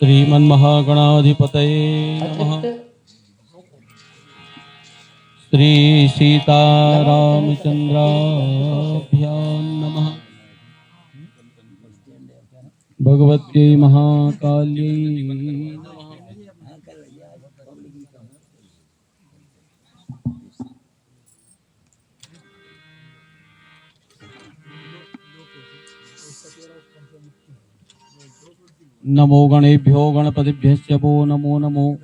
श्रीमन्महागणाधिपतये नमः। श्री सीतारामचन्द्राभ्यां नमः। भगवत्यै महाकाल्यै नमः। नमो गणेभ्यो गणपतिभ्यश्च वो नमो नमो।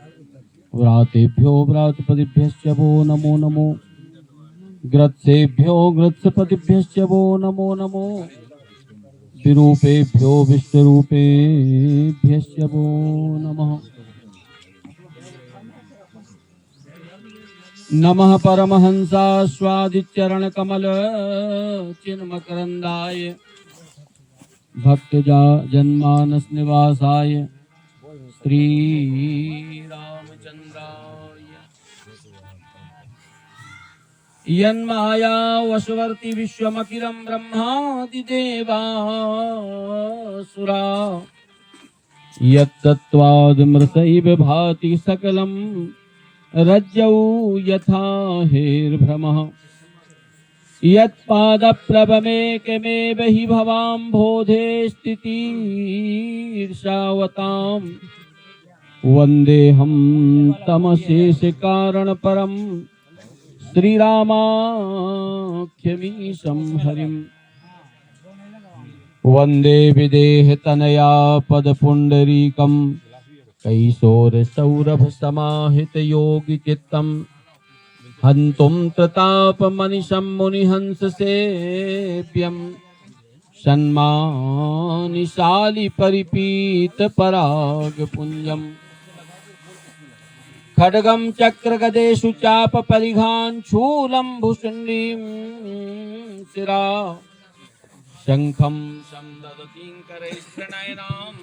व्रातेभ्यो व्रातपतिभ्यश्च वो नमो नमो। ग्रत्सेभ्यो ग्रत्सपतिभ्यश्च वो नमो नमो। विरूपेभ्यो विश्वरूपेभ्यश्च वो नमः। नमः परमहंसास्वादिचरणकमल चिन्मकरन्दाय भक्तजनमानस निवासाय श्री रामचंद्राय। यन्माया वशवर्ति विश्वमखिलं ब्रह्मादिदेवासुरा यत्तत्त्वादमृतैव भाति सकलं रज्जौ यथा हेर्भ्रमः। यत्पादप्लवमेकमेव हि भवाम्भोधे स्थितिर्षावताम्। वन्देऽहं तमशेषकारणपरं श्रीरामाख्यमीशं हरिम्। वन्दे विदेहतनया पदपुण्डरीकं कैशोरसौरभसमाहितयोगिचित्तम्। हन्तुं प्रतापमनिशं मुनिहंससेव्यं षण्मानिशालि परिपीतपरागपुञ्जम्। खड्गं चक्रगदेषु चापपरिघान् शूलं भुषुण्डीं शिरा। शङ्खं संदधतीङ्करैर्नयनां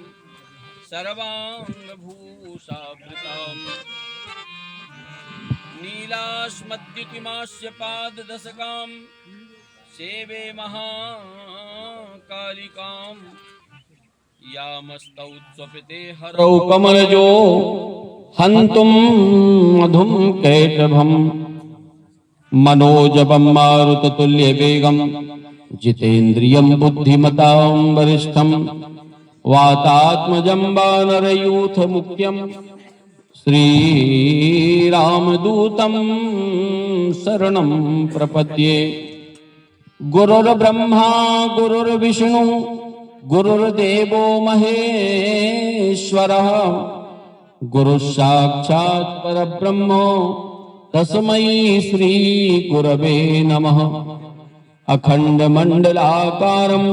सर्वाङ्गभूषावृताम्। नीलाश्मद्युतिमास्य पाददशकां सेवे महाकालिकां। यामस्तौत्स्वपिते हरौ कमलजो हन्तुं मधुं कैटभम्। मनोजवं मारुततुल्यवेगं जितेन्द्रियं बुद्धिमतां वरिष्ठं। वातात्मजं वानरयूथमुख्यं श्रीरामदूतं शरणं प्रपद्ये। गुरुर्ब्रह्मा गुरुर्विष्णु गुरुर्देवो महेश्वरः। गुरुसाक्षात् परब्रह्म तस्मै श्रीगुरवे नमः। अखण्डमण्डलाकारं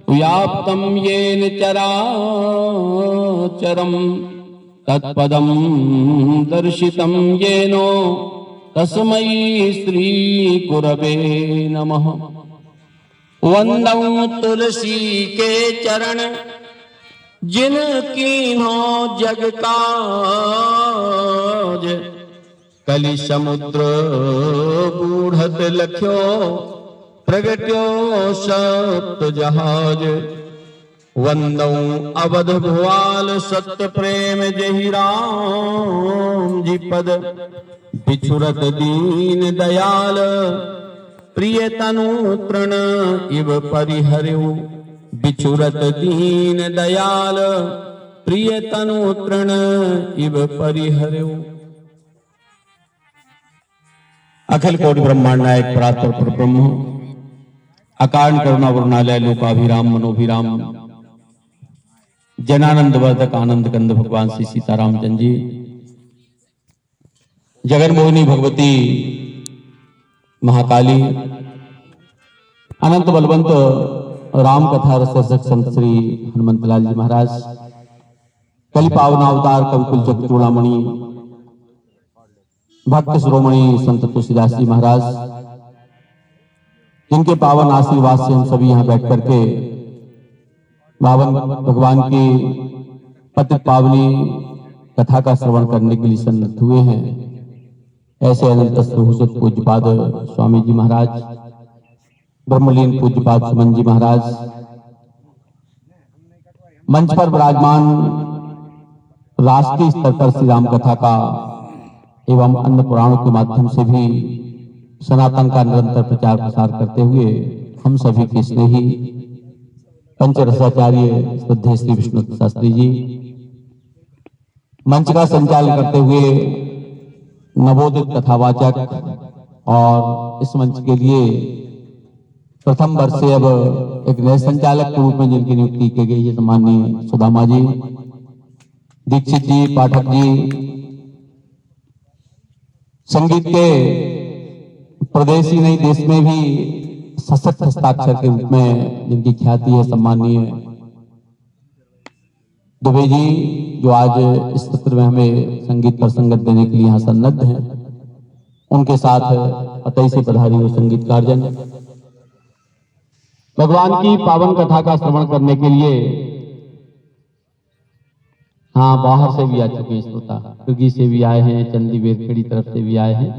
व्याप्तं येन चराचरम्। तत्पदं दर्शितं येन तस्मै श्रीगुरवे नमः। वन्दं तुलसी के चरण जिनकीन्हो जग काज। कलि समुद्र बूढ़त लख्यो प्रगट्यो सप्त जहाज। वंदौ अवध भुआल सत्य प्रेम जहि राम जी पद। बिछुरत दीन दयाल प्रिय तनु तृण इव परिहर्यु। बिछुरत दीन दयाल प्रिय तनु तृण इव परिहर्यु। अखिल कोटि ब्रह्मांड नायक परात्पर परब्रह्म अकारण करुणा वरुणालय लोकाभिराम मनोभिराम जनानंद वर्धक आनंद कंद भगवान श्री सीतारामचंद्र जी। जगन मोहिनी भगवती महाकाली अनंत बलवंत राम कथा रसरसक संत श्री हनुमंतलाल जी महाराज। कलि पावन अवतार कविकुल जगत चूड़ामणि भक्त शिरोमणि संत तुलसीदास जी महाराज, जिनके पावन आशीर्वाद से हम सभी यहाँ बैठ करके भगवान की पतित पावनी कथा का श्रवण करने के लिए सन्नद्ध हुए हैं। ऐसे अनंत सुहृद पूज्यपाद स्वामी जी महाराज, ब्रह्मलीन पूज्यपाद सुमन जी महाराज, मंच पर विराजमान राष्ट्रीय स्तर पर श्री राम कथा का एवं अन्य पुराणों के माध्यम से भी सनातन का निरंतर प्रचार प्रसार करते हुए हम सभी के स्नेही पंचरसाचार्य श्रद्धेय श्री विष्णु शास्त्री जी मंच का संचालन करते हुए नवोदित कथावाचक और इस मंच के लिए प्रथम वर्ष से अब एक नए संचालक के रूप में जिनकी नियुक्ति की गई है माननीय सुदामा जी, दीक्षित जी, पाठक जी, संगीत के प्रदेश ही नहीं देश में भी सशक्त हस्ताक्षर के रूप में जिनकी ख्याति है सम्माननीय दुबे जी, जो आज इस सत्र में हमें संगीत पर संगत देने के लिए यहाँ सन्नद्ध हैं। उनके साथ अतई से पधारी हुए संगीतकारजन भगवान की पावन कथा का श्रवण करने के लिए हाँ बाहर से भी आ चुके हैं श्रोता, कुर्गी से भी आए हैं, चंदी बेरखेड़ी तरफ से भी आए हैं,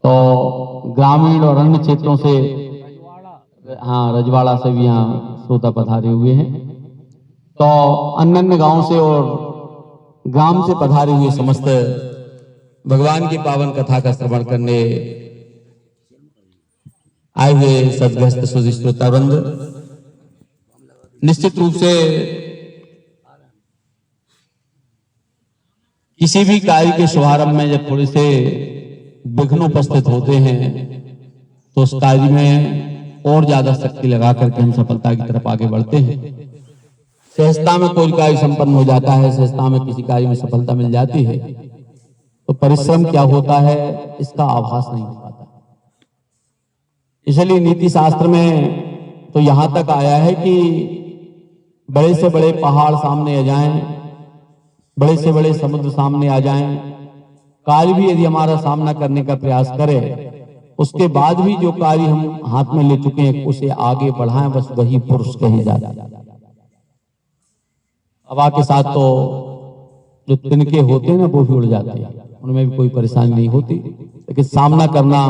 तो ग्रामीण और अन्य क्षेत्रों से हाँ रजवाड़ा से भी यहाँ श्रोता पधारे हुए हैं, तो अन्य अन्य गांव से और ग्राम से पधारे हुए समस्त भगवान की पावन कथा का श्रवण करने आए हुए सदग्रस्त श्रोतावृंद, निश्चित रूप से किसी भी कार्य के शुभारंभ में जब थोड़े से विघ्न उपस्थित होते हैं तो उस कार्य में और ज्यादा शक्ति लगा करके हम सफलता की तरफ आगे बढ़ते हैं। सहजता में कोई कार्य संपन्न हो जाता है, सहजता में किसी कार्य में सफलता मिल जाती है, तो परिश्रम क्या होता है इसका आभास नहीं हो पाता। इसलिए नीति शास्त्र में तो यहां तक आया है कि बड़े से बड़े पहाड़ सामने आ जाएं, बड़े से बड़े समुद्र सामने आ जाएं, कार्य भी यदि हमारा सामना करने का प्रयास करे, उसके बाद भी जो कार्य हम हाथ में ले चुके हैं उसे आगे बढ़ाएं, बस वही पुरुष कहे जाते हैं। हवा के साथ तो जो तिनके होते हैं ना वो भी उड़ जाते हैं, उनमें भी कोई परेशानी नहीं होती, लेकिन सामना करना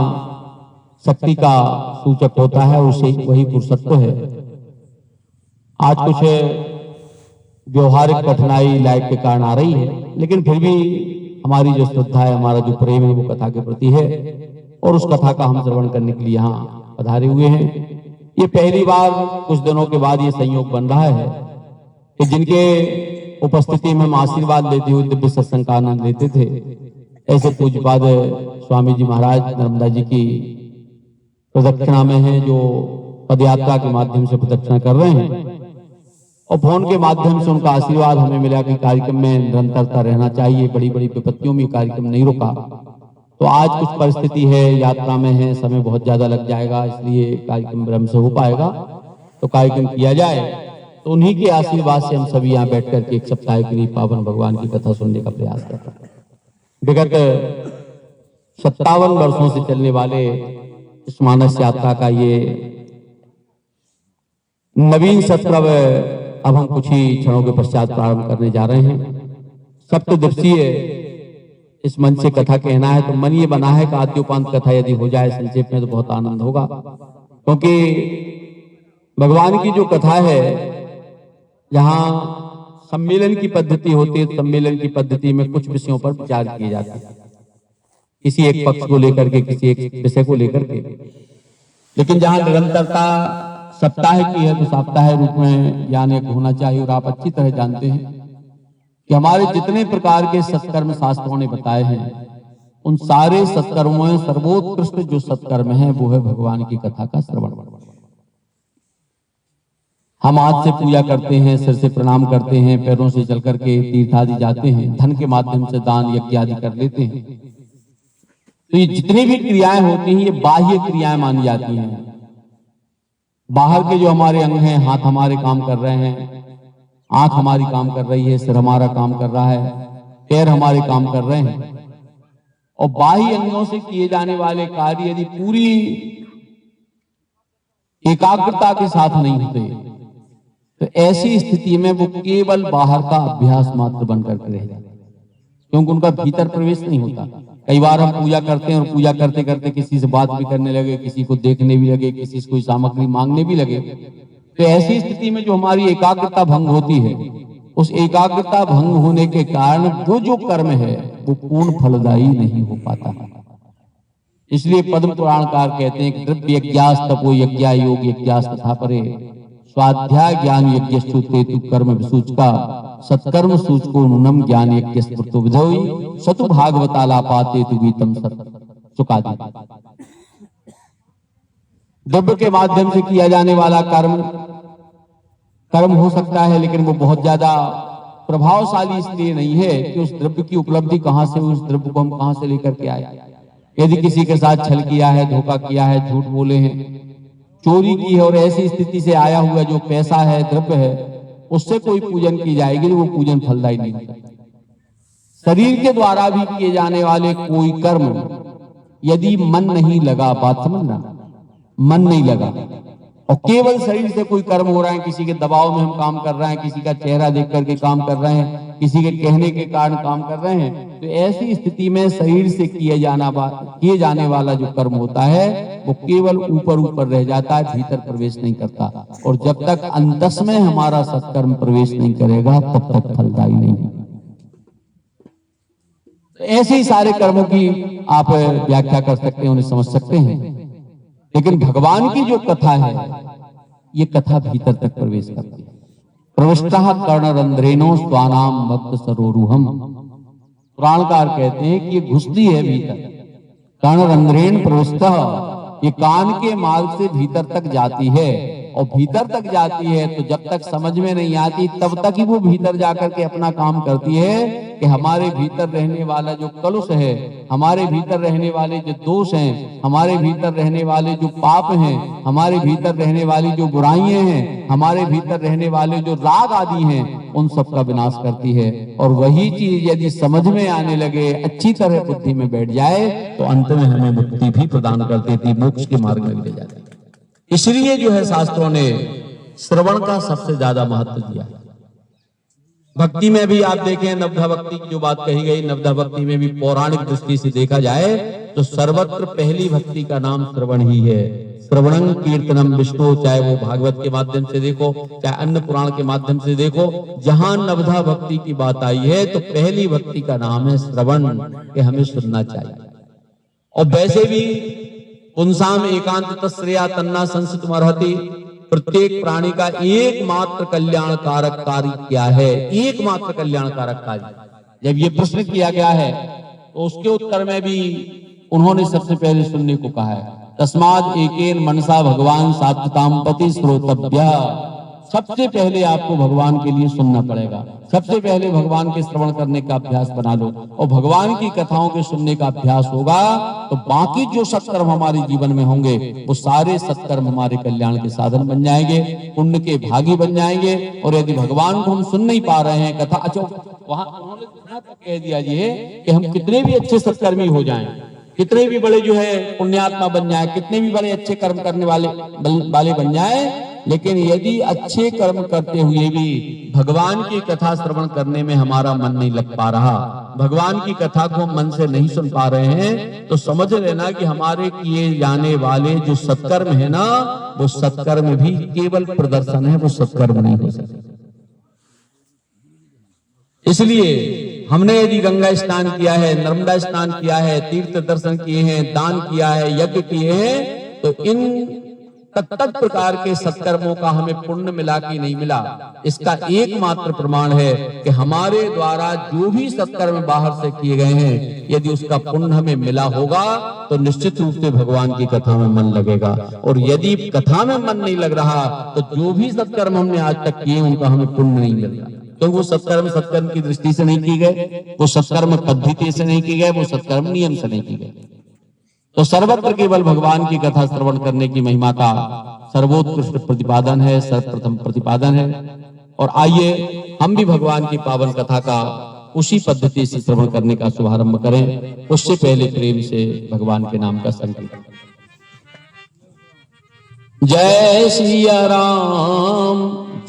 शक्ति का सूचक होता है, उसे वही पुरुषत्व है। आज कुछ व्यवहारिक कठिनाई लाइफ के कारण आ रही है, लेकिन फिर भी हमारी जो श्रद्धा है, हमारा जो प्रेम है वो कथा के प्रति है और उस कथा का हम श्रवण करने के लिए यहाँ पधारे हुए हैं। ये पहली बार कुछ दिनों के बाद ये संयोग बन रहा है कि जिनके उपस्थिति में हम आशीर्वाद लेते हुए दिव्य सत्संग का आनंद लेते थे, ऐसे पूज्यपाद स्वामी जी महाराज नर्मदा जी की प्रदक्षिणा में हैं, जो पदयात्रा के माध्यम से प्रदक्षिणा कर रहे हैं और फोन के माध्यम से उनका आशीर्वाद हमें मिला कि कार्यक्रम में निरंतरता रहना चाहिए। बड़ी बड़ी विपत्तियों में कार्यक्रम नहीं रुका, तो आज कुछ परिस्थिति है, यात्रा में है, समय बहुत ज्यादा लग जाएगा, इसलिए कार्यक्रम विलंब से हो पाएगा, तो कार्यक्रम किया जाए। तो उन्हीं के आशीर्वाद से हम सभी यहाँ बैठ करके एक सप्ताह के लिए पावन भगवान की कथा सुनने का प्रयास करते हैं। विगत 57 वर्षों से चलने वाले इस मानस यात्रा का ये नवीन सत्र अब हम कुछ ही क्षणों के पश्चात प्रारंभ करने जा रहे हैं। सप्तदिवसीय इस मंच से कथा कहना है तो मन ये बना है कि आद्योपांत कथा यदि हो जाए संक्षेप में तो बहुत आनंद होगा, क्योंकि भगवान की जो कथा है जहां सम्मेलन की पद्धति होती है, सम्मेलन की पद्धति में कुछ विषयों पर विचार किए जाते हैं, किसी एक पक्ष को लेकर के, किसी एक विषय को लेकर के, लेकिन जहां निरंतरता सप्ताह की है तो सप्ताह रूप में ज्ञान एक होना चाहिए। और आप अच्छी तरह जानते हैं कि हमारे जितने प्रकार के सत्कर्म शास्त्रों ने बताए हैं, उन सारे सत्कर्मों में सर्वोत्कृष्ट जो सत्कर्म है वो है भगवान की कथा का श्रवण। हम हाथ से पूजा करते हैं, सिर से प्रणाम करते हैं, पैरों से चल करके तीर्थ आदि जाते हैं, धन के माध्यम से दान यज्ञ आदि कर लेते हैं, तो ये जितनी भी क्रियाएं होती हैं ये बाह्य क्रियाएं मानी जाती हैं। बाहर के जो हमारे अंग हैं, हाथ हमारे काम कर रहे हैं, आंख हमारी काम कर रही है, सिर हमारा काम कर रहा है, पैर हमारे काम कर रहे हैं, और बाह्य अंगों से किए जाने वाले कार्य यदि पूरी एकाग्रता के साथ नहीं होते तो ऐसी स्थिति में वो केवल बाहर का अभ्यास मात्र बनकर के रह जाते, क्योंकि उनका भीतर प्रवेश नहीं होता। कई बार हम पूजा करते हैं और पूजा करते करते किसी से बात भी करने लगे, किसी को देखने भी लगे, किसी से कोई सामग्री मांगने भी लगे, तो ऐसी स्थिति में जो हमारी एकाग्रता भंग होती है उस एकाग्रता भंग होने के कारण वो जो कर्म है वो पूर्ण फलदायी नहीं हो पाता। इसलिए पद्म पुराणकार कहते हैं कि द्रव्य यज्ञास तपो यज्ञा योग यज्ञास तथा परे स्वाध्याय ज्ञान यज्ञस्तु तेतु कर्म विसूचका सत्कर्म सूचको नूनम ज्ञान यज्ञ स्मृतो विधोई सतु भागवतालापाते तु गीतम सत सुकादि। द्रव्य के माध्यम से किया जाने वाला कर्म हो सकता है, लेकिन वो बहुत ज्यादा प्रभावशाली इसलिए नहीं है कि उस द्रव्य की उपलब्धि कहां से, उस द्रव्य को हम कहां से लेकर के आए। यदि किसी के साथ छल किया है, धोखा किया है, झूठ बोले हैं, चोरी की है और ऐसी स्थिति से आया हुआ जो पैसा है, द्रव्य है, उससे कोई पूजन की जाएगी तो वो पूजन फलदायी नहीं होगा। शरीर के द्वारा भी किए जाने वाले कोई कर्म यदि मन नहीं लगा, बात समझना, मन नहीं लगा और केवल शरीर से कोई कर्म हो रहा है, किसी के दबाव में हम काम कर रहे हैं, किसी का चेहरा देख करके काम कर रहे हैं, किसी के कहने के कारण काम कर रहे हैं, तो ऐसी स्थिति में शरीर से किए जाने वाला जो कर्म होता है वो केवल ऊपर ऊपर रह जाता है, भीतर प्रवेश नहीं करता। और जब तक अंतस में हमारा सत्कर्म प्रवेश नहीं करेगा तब तक फलदायी नहीं। ऐसे ही सारे कर्मों की आप व्याख्या कर सकते हैं, उन्हें समझ सकते हैं, लेकिन भगवान की जो कथा है ये कथा भीतर तक प्रवेश करती है। प्रविष्टः कर्णरंध्रेणो स्वानाम भक्त सरोरुहम। पुराणकार कहते हैं कि ये घुसती है भीतर। कर्णरंध्रेण प्रविष्टः, ये कान के मार्ग से भीतर तक जाती है, और भीतर तक जाती है तो जब तक समझ में नहीं आती तब तक ही वो भीतर जाकर के अपना काम करती है कि हमारे भीतर रहने वाला जो कलुष है, हमारे भीतर रहने वाले जो दोष हैं, हमारे भीतर रहने वाले जो पाप हैं, हमारे भीतर रहने वाली जो बुराइयां हैं, हमारे भीतर रहने वाले जो राग आदि हैं, उन सब का विनाश करती है। और वही चीज यदि समझ में आने लगे, अच्छी तरह बुद्धि में बैठ जाए, तो अंत में हमें मुक्ति भी प्रदान कर देती, मोक्ष के मार्ग में ले जाती। इसलिए जो है शास्त्रों ने श्रवण का सबसे ज्यादा महत्व दिया है। भक्ति में भी आप देखें, नवधा भक्ति की जो बात कही गई, नवधा भक्ति में भी पौराणिक दृष्टि से देखा जाए तो सर्वत्र पहली भक्ति का नाम श्रवण ही है। श्रवणं कीर्तनम विष्णु, चाहे वो भागवत के माध्यम से देखो, चाहे अन्य पुराण के माध्यम से देखो, जहां नवधा भक्ति की बात आई है तो पहली भक्ति का नाम है श्रवण, कि हमें सुनना चाहिए। और वैसे भी पुंसाम एकांत तस्या तन्ना संसित मरहति, प्रत्येक प्राणी का एकमात्र कल्याणकारक कार्य क्या है, एकमात्र कल्याणकारक कार्य। जब ये प्रश्न किया गया है तो उसके उत्तर में भी उन्होंने सबसे पहले सुनने को कहा है। तस्माद एकेन मनसा भगवान सात्वताम पति श्रोतव्य। सबसे पहले आपको भगवान के लिए सुनना पड़ेगा, सबसे पहले भगवान के श्रवण करने का अभ्यास बना लो, और भगवान की कथाओं के सुनने का अभ्यास होगा तो बाकी जो सत्कर्म हमारे जीवन में होंगे वो सारे सत्कर्म हमारे कल्याण के साधन बन जाएंगे, पुण्य के भागी बन जाएंगे। और यदि भगवान को हम सुन नहीं पा रहे हैं कथा, अच्छा वहां उन्होंने कह दिया ये कि हम कितने भी अच्छे सत्कर्मी हो जाएं, कितने भी बड़े जो है पुण्यात्मा बन जाए, कितने भी बड़े अच्छे कर्म करने वाले बन जाए, लेकिन यदि अच्छे कर्म करते हुए भी भगवान की कथा श्रवण करने में हमारा मन नहीं लग पा रहा, भगवान की कथा को हम मन से नहीं सुन पा रहे हैं, तो समझ लेना कि हमारे किए जाने वाले जो सत्कर्म है ना, वो सत्कर्म भी केवल प्रदर्शन है, वो सत्कर्म नहीं हो सकते। इसलिए हमने यदि गंगा स्नान किया है, नर्मदा स्नान किया है, तीर्थ दर्शन किए हैं, दान किया है, यज्ञ किए हैं, तो इन तत्त प्रकार के सत्कर्मों का हमें पुण्य मिला कि नहीं मिला, इसका एकमात्र प्रमाण है कि हमारे द्वारा जो भी सत्कर्म बाहर से किए गए हैं, यदि उसका पुण्य हमें मिला होगा तो निश्चित रूप से भगवान की कथा में मन लगेगा। और यदि कथा में मन नहीं लग रहा तो जो भी सत्कर्म हमने आज तक किए उनका हमें पुण्य नहीं मिल रहा। तो वो सत्कर्म की दृष्टि से नहीं की गए, वो सत्कर्म पद्धति से नहीं की गए, वो सत्कर्म नियम से नहीं की गए। तो सर्वत्र केवल भगवान की कथा श्रवण करने की महिमा का सर्वोत्कृष्ट प्रतिपादन है, सर्वप्रथम प्रतिपादन है। और आइए हम भी भगवान की पावन कथा का उसी पद्धति से श्रवण करने का शुभारंभ करें। उससे पहले प्रेम से भगवान के नाम का संकीर्तन। जय सिया राम,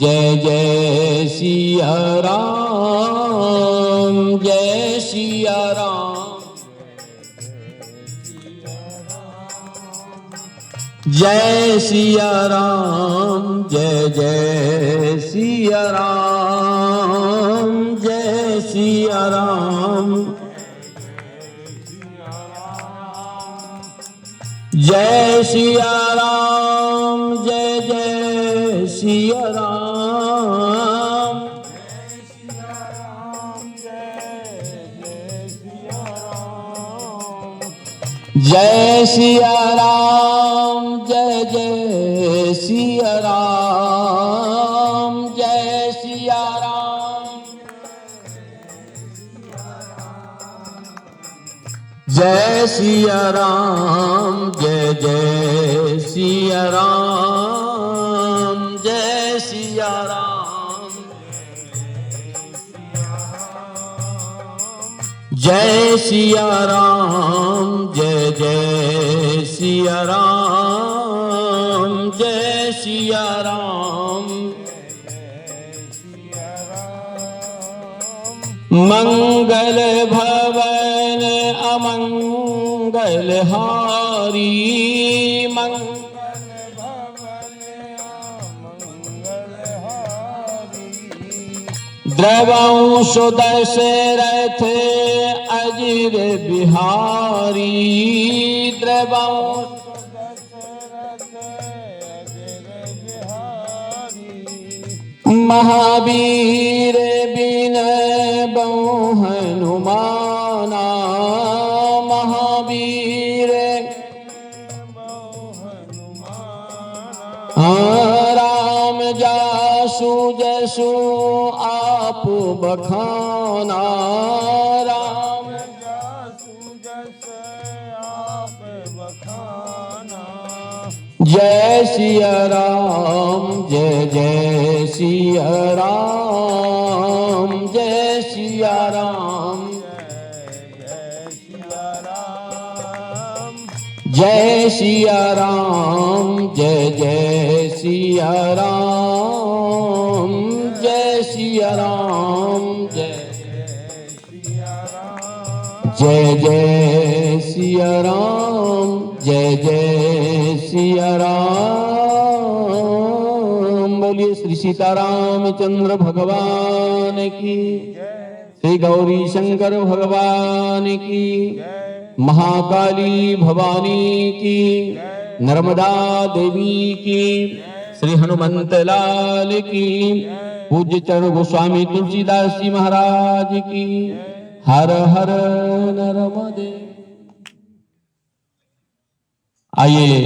जय जय सिया राम, जय सिया राम, जय सिया राम, जय जय सिया राम। जय सिया राम, जय जय सिया राम। जय सिया राम, जय जय सिया राम, जय सिया राम। जय सिया राम, जय जय सिया राम, जय सिया राम। जय सिया राम, जय जय सिया राम, जय सिया राम। मंगल भवन अमंगल हारी, द्रवंश दशरथ अजिर बिहारी, द्रवंश महावीर बिनय बहु हनुमाना, महावीर राम जासु जसु आप बखाना, राम जासु जस आप बखाना। जय सिया राम, जय जय सिया राम, जय सिया राम। जय सिया राम, जय जय सिया राम, जय सिया राम। जय जय सिया राम, जय जय सिया राम। बोलिए श्री सीतारामचंद्र भगवान की, श्री गौरी शंकर भगवान की, महाकाली भवानी की, नर्मदा देवी की, श्री हनुमंत लाल की, पूज्य चरण गोस्वामी तुलसीदास जी महाराज की। हर हर नर्मदे। आइए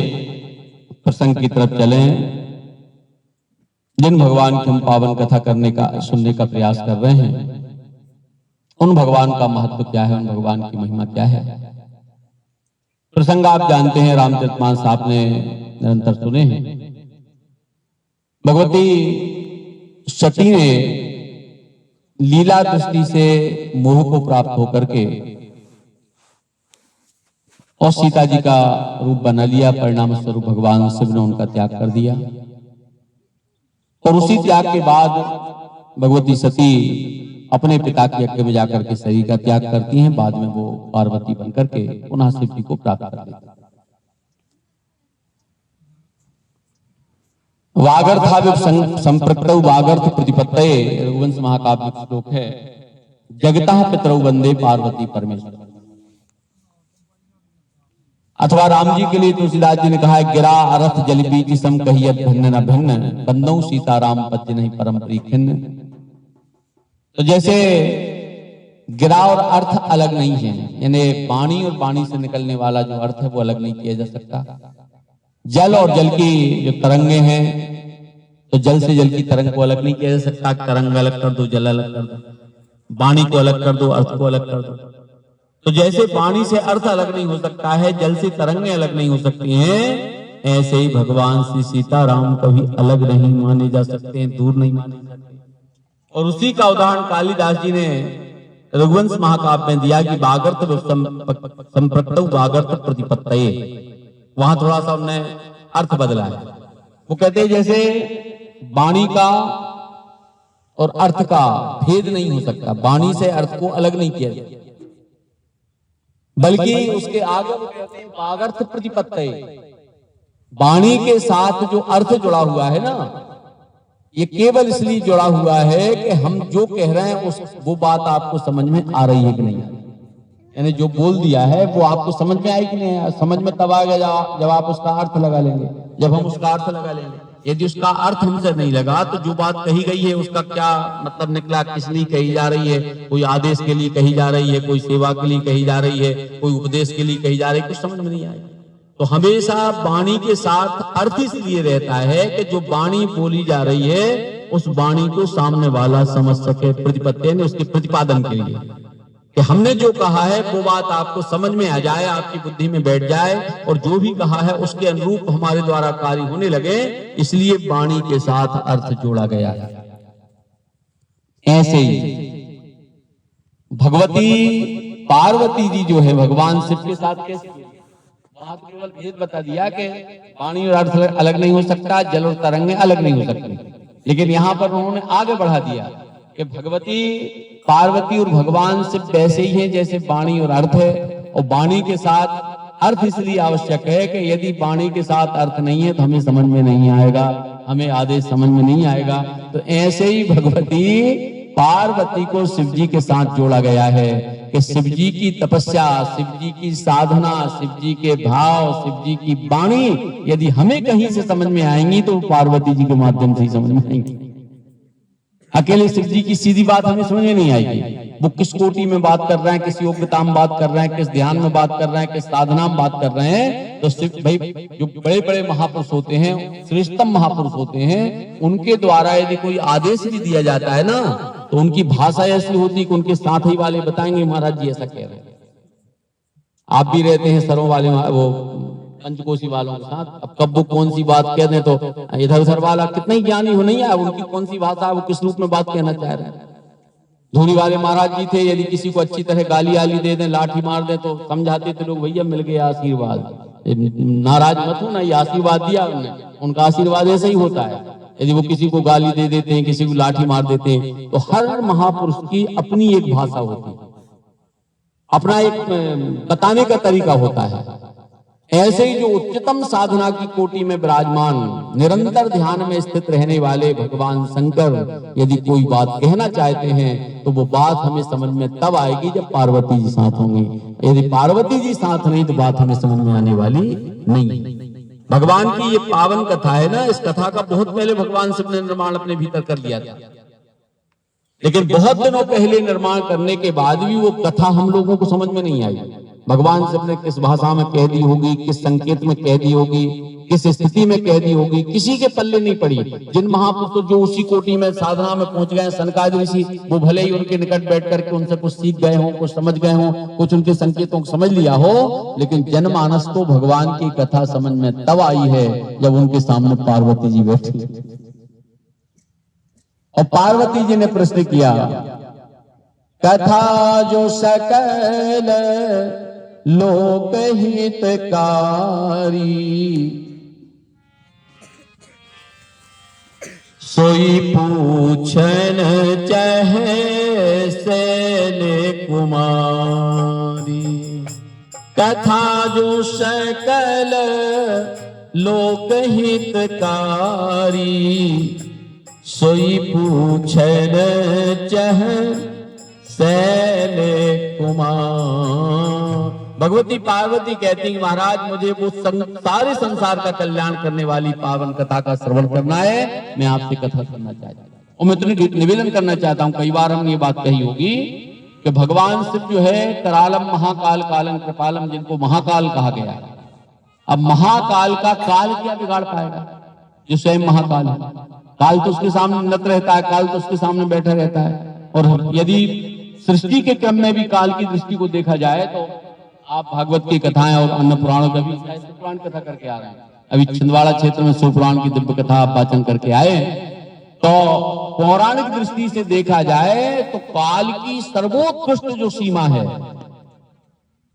प्रसंग की तरफ चलें। जिन भगवान की हम पावन कथा करने का सुनने का प्रयास कर रहे हैं, उन भगवान का महत्व क्या है, उन भगवान की महिमा क्या है। प्रसंग आप जानते हैं, रामचरितमानस आपने निरंतर सुने हैं। भगवती सती ने लीला दृष्टि से मोह को प्राप्त होकर के और सीता जी का रूप बना लिया। परिणाम स्वरूप भगवान शिव ने उनका त्याग कर दिया और उसी त्याग के बाद भगवती सती अपने पिता के यज्ञ में जाकर के शरीर का त्याग करती हैं। बाद में वो पार्वती बनकर के पुनः शिव जी को प्राप्त कर लेती हैं। वागर्थाविव संप्रक्तौ वागर्थ प्रतिपत्तये, रघुवंश महाकाव्य का श्लोक है। जगतः पितरौ वंदे पार्वती परमेश्वर। अथवा राम जी के लिए तुलसीदास जी ने कहा है, गिरा अरथ जल बीज सम कहियत भिन्न न भिन्न, बंदौ सीताराम पत्य नहीं परम प्रिय खिन्न। तो जैसे गिरा और अर्थ अलग नहीं है, यानी पानी और पानी से निकलने वाला जो अर्थ है वो अलग नहीं किया जा सकता। जल और जल की जो तरंगे हैं, तो जल से जल की तरंग को अलग नहीं किया जा सकता। तरंग अलग कर दो, जल अलग कर दो, वाणी को अलग कर दो, अर्थ को अलग कर दो। तो जैसे पानी से अर्थ अलग नहीं हो सकता है, जल से तरंगें अलग नहीं हो सकती हैं, ऐसे ही भगवान श्री सीताराम कभी अलग नहीं माने जा सकते हैं, दूर नहीं माने जा सकते। और उसी का उदाहरण कालिदास जी ने रघुवंश महाकाव्य में दिया कि वागर्थ संप्रक्तौ वागर्थ प्रतिपत्तये। वहां थोड़ा सा उन्होंने अर्थ बदला है। वो कहते हैं जैसे वाणी का और अर्थ का भेद नहीं हो सकता, वाणी से अर्थ को अलग नहीं किया जाता, बल्कि उसके आगे वो कहते हैं वागर्थ प्रतिपत्तये। वाणी के साथ जो अर्थ जुड़ा हुआ है ना, ये केवल इसलिए जुड़ा हुआ है कि हम जो कह रहे हैं वो बात आपको समझ में आ रही है कि नहीं। यानी जो बोल दिया है वो आपको समझ में आएगी नहीं आया? समझ में तब आएगा जब आप उसका अर्थ लगा लेंगे, जब हम उसका अर्थ लगा लेंगे। यदि उसका अर्थ हमसे नहीं लगा तो जो बात कही गई है उसका क्या मतलब निकला, किस लिए कही जा रही है, कोई आदेश के लिए कही जा रही है, कोई सेवा के लिए कही जा रही है, कोई उपदेश के लिए कही जा रही है, कुछ समझ में नहीं आएगा। तो हमेशा वाणी के साथ अर्थ इसलिए रहता है कि जो वाणी बोली जा रही है उस वाणी को सामने वाला समझ सके, प्रतिपत्ति ने उसके प्रतिपादन के लिए कि हमने जो कहा है वो बात आपको समझ में आ जाए, आपकी बुद्धि में बैठ जाए और जो भी कहा है उसके अनुरूप हमारे द्वारा कार्य होने लगे, इसलिए वाणी के साथ अर्थ जोड़ा गया है। ऐसे ही भगवती पार्वती जी जो है भगवान शिव के साथ कैसे, वहां केवल भेद बता दिया कि वाणी और अर्थ अलग नहीं हो सकता, जल और तरंगें अलग नहीं हो सकती, लेकिन यहां पर उन्होंने आगे बढ़ा दिया कि भगवती पार्वती और भगवान शिव वैसे ही हैं जैसे वाणी और अर्थ है, और वाणी के साथ अर्थ इसलिए आवश्यक है कि यदि वाणी के साथ अर्थ नहीं है तो हमें समझ में नहीं आएगा, हमें आदेश समझ में नहीं आएगा। तो ऐसे ही भगवती पार्वती को शिव जी के साथ जोड़ा गया है कि शिव जी की तपस्या, शिव जी की साधना, शिव जी के भाव, शिव जी की वाणी यदि हमें कहीं से समझ में आएंगी तो पार्वती जी के माध्यम से ही समझ में आएंगी। अकेले शिव जी की सीधी बात हमें समझ में नहीं आएगी, वो किस कोटि में बात कर रहे हैं, किस योग्यता में बात कर रहे हैं, किस ध्यान में बात कर रहे हैं, किस साधना में बात कर रहे हैं। तो शिव भाई जो बड़े बड़े महापुरुष होते हैं, श्रेष्ठतम महापुरुष होते हैं, उनके द्वारा यदि कोई आदेश भी दिया जाता है ना तो उनकी भाषा ऐसी होती कि उनके साथ ही वाले बताएंगे महाराज जी ऐसा कह रहे हैं। आप भी रहते हैं सरों वाले वो पंचकोशी वालों के साथ, अब कब वो कौन सी बात कह दें तो इधर उधर वाला कितना ही ज्ञानी हो नहीं है, उनकी कौन सी भाषा है, वो किस रूप में बात कहना चाह रहे हैं। धोनी वाले महाराज जी थे, यदि किसी को अच्छी तरह गाली आली दे दें, लाठी मार दें तो समझाते थे लोग भैया मिल गया आशीर्वाद, नाराज मत हो ना, ये आशीर्वाद दिया उन्होंने, उनका आशीर्वाद ऐसा ही होता है। यदि वो किसी को गाली दे देते हैं, किसी को लाठी मार देते हैं, तो हर महापुरुष की अपनी एक भाषा होती है, अपना एक बताने का तरीका होता है। ऐसे ही जो उच्चतम साधना की कोटि में विराजमान, निरंतर ध्यान में स्थित रहने वाले भगवान शंकर यदि कोई बात कहना चाहते हैं तो वो बात हमें समझ में तब आएगी जब पार्वती जी साथ होंगी। यदि पार्वती जी साथ नहीं तो बात हमें समझ में आने वाली नहीं। भगवान की ये पावन कथा है ना, इस कथा का बहुत पहले भगवान शिव ने निर्माण अपने भीतर कर लिया था, लेकिन बहुत दिनों पहले निर्माण करने के बाद भी वो कथा हम लोगों को समझ में नहीं आई। भगवान शिव ने किस भाषा में कह दी होगी, किस संकेत में कह दी होगी, किस स्थिति में कह दी होगी, किसी के पल्ले नहीं पड़ी। जिन महापुरुषों जो उसी कोटि में साधना में पहुंच गए, सनकादि ऋषि, वो भले ही उनके निकट बैठ करके उनसे कुछ सीख गए हों, कुछ समझ गए हों, कुछ उनके संकेतों को समझ लिया हो, लेकिन जनमानस को भगवान की कथा समझ में तब आई है जब उनके सामने पार्वती जी बैठी और पार्वती जी ने प्रश्न किया, कथा जो सकल लोक हितकारी, सोई पूछन चाहे सैल कुमारी। कथा जो सकल लोक हितकारी, सोई पूछन चाहे सैल कुमार। भगवती पार्वती कहती है महाराज मुझे वो सारे संसार का कल्याण करने वाली पावन कथा का श्रवण करना है, मैं आपसे कथा सुनना चाहता हूँ। और मैं तुम्हें निवेदन करना चाहता हूँ, कई बार हमने ये बात कही होगी कि भगवान शिव जो है करालम महाकाल कालम कृपालम, जिनको महाकाल कहा गया है। अब महाकाल का काल क्या बिगाड़ पाएगा जो स्वयं महाकाल है? काल तो उसके सामने नत रहता है, काल तो उसके सामने बैठा रहता है। और यदि सृष्टि के क्रम में भी काल की दृष्टि को देखा जाए तो आप भागवत की कथाएं और अन्य पुराणों का भी पुराण कथा करके आ रहे हैं। अभी छिंदवाड़ा क्षेत्र में शिवपुराण की दिव्य कथा आप वाचन करके आए, तो पौराणिक दृष्टि से देखा जाए तो काल की सर्वोत्कृष्ट जो सीमा है,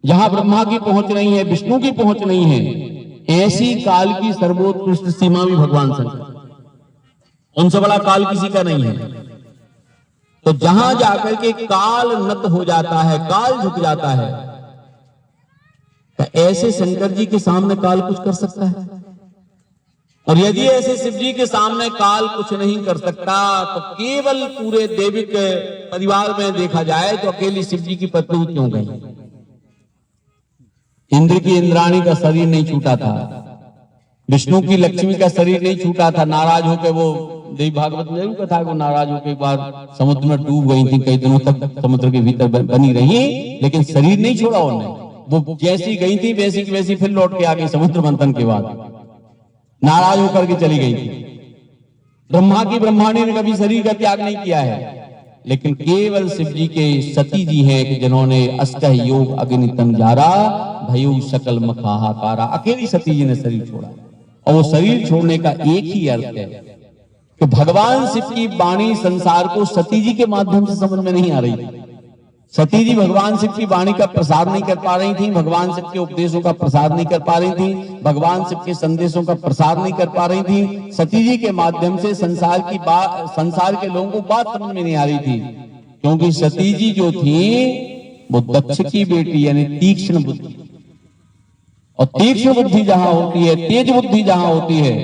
जहां ब्रह्मा की पहुंच नहीं है, विष्णु की पहुंच नहीं है, ऐसी काल की सर्वोत्कृष्ट सीमा भी भगवान शंकर, उनसे बड़ा काल किसी का नहीं है। तो जहां जाकर के काल नत हो जाता है, काल झुक जाता है, तो ऐसे शंकर जी के सामने काल कुछ कर सकता है? और यदि ऐसे शिव जी के सामने काल कुछ नहीं कर सकता तो केवल पूरे दैविक परिवार में देखा जाए तो अकेली शिव जी की पत्नी क्यों गई? इंद्र की इंद्राणी का शरीर नहीं छूटा था, विष्णु की लक्ष्मी का शरीर नहीं छूटा था। नाराज होकर वो देवी भागवत में जरूर कथा, वो नाराज होकर एक बार समुद्र में डूब गई थी, कई दिनों तक समुद्र के भीतर बनी रही, लेकिन शरीर नहीं छोड़ा उन्होंने। वो जैसी गई थी वैसी की वैसी फिर लौट के आ गई समुद्र मंथन के बाद, नाराज होकर के चली गई थी। ब्रह्मा की ब्रह्माणी ने कभी शरीर का त्याग नहीं किया है, लेकिन केवल शिव जी के सती जी हैं कि जिन्होंने अष्ट योग अग्नि तन जारा भयु सकल मखाहाकारा, अकेली सती जी ने शरीर छोड़ा। और वो शरीर छोड़ने का एक ही अर्थ है कि भगवान शिव की वाणी संसार को सती जी के माध्यम से समझ में नहीं आ रही थी। सती जी भगवान शिव की वाणी का प्रसार नहीं कर पा रही थी, भगवान शिव के उपदेशों का प्रसार नहीं कर पा रही थी, भगवान शिव के संदेशों का प्रसार नहीं कर पा रही थी। सती जी के माध्यम से संसार के लोगों को बात समझ में नहीं आ रही थी, क्योंकि सती जी जो थी वो दक्ष की बेटी, यानी तीक्ष्ण बुद्धि। और तीक्ष्ण बुद्धि जहां होती है, तेज बुद्धि जहां होती है,